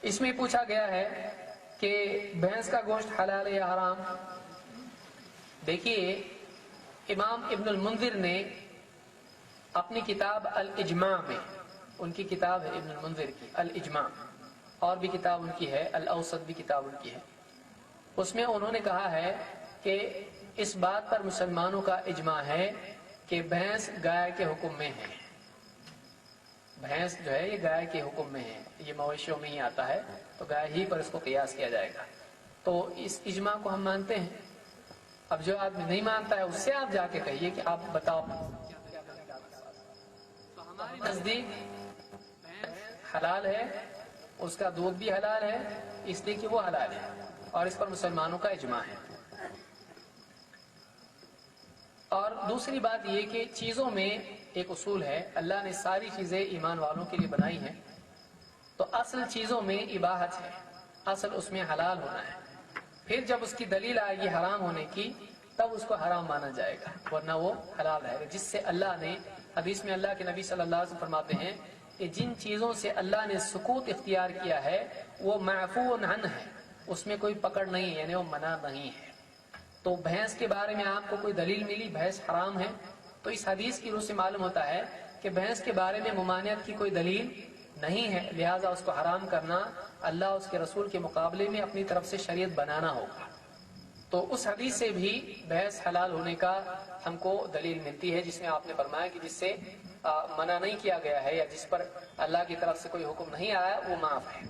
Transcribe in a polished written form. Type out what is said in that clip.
اس میں پوچھا گیا ہے کہ بھینس کا گوشت حلال یا حرام؟ دیکھیے، امام ابن المنذر نے اپنی کتاب الاجماع میں، ان کی کتاب ہے ابن المنذر کی الاجماع، اور بھی کتاب ان کی ہے الاوسط بھی کتاب ان کی ہے، اس میں انہوں نے کہا ہے کہ اس بات پر مسلمانوں کا اجماع ہے کہ بھینس گائے کے حکم میں ہے. بھینس جو ہے یہ گائے کے حکم میں ہے، یہ مویشیوں میں ہی آتا ہے، تو گائے ہی پر اس کو قیاس کیا جائے گا. تو اس اجماع کو ہم مانتے ہیں. اب جو آدمی نہیں مانتا ہے اس سے آپ جا کے کہیے کہ آپ بتاؤ. تو ہمارے نزدیک بھینس حلال ہے، اس کا دودھ بھی حلال ہے، اس لیے کہ وہ حلال ہے، اور اس پر مسلمانوں کا اجماع ہے. اور دوسری بات یہ کہ چیزوں میں ایک اصول ہے، اللہ نے ساری چیزیں ایمان والوں کے لیے بنائی ہیں، تو اصل چیزوں میں اباحت ہے، اصل اس میں حلال ہونا ہے. پھر جب اس کی دلیل آئے گی حرام ہونے کی تب اس کو حرام مانا جائے گا، ورنہ وہ حلال رہے گا. جس سے اللہ نے حدیث میں اللہ کے نبی صلی اللہ علیہ وسلم فرماتے ہیں کہ جن چیزوں سے اللہ نے سکوت اختیار کیا ہے وہ معفو عنہ ہے، اس میں کوئی پکڑ نہیں ہے، یعنی وہ منع نہیں ہے. تو بھینس کے بارے میں آپ کو کوئی دلیل ملی بھینس حرام ہے تو اس حدیث کی روح سے معلوم ہوتا ہے کہ بھینس کے بارے میں ممانعت کی کوئی دلیل نہیں ہے، لہٰذا اس کو حرام کرنا اللہ اس کے رسول کے مقابلے میں اپنی طرف سے شریعت بنانا ہوگا. تو اس حدیث سے بھی بھینس حلال ہونے کا ہم کو دلیل ملتی ہے، جس میں آپ نے فرمایا کہ جس سے منع نہیں کیا گیا ہے یا جس پر اللہ کی طرف سے کوئی حکم نہیں آیا وہ معاف ہے.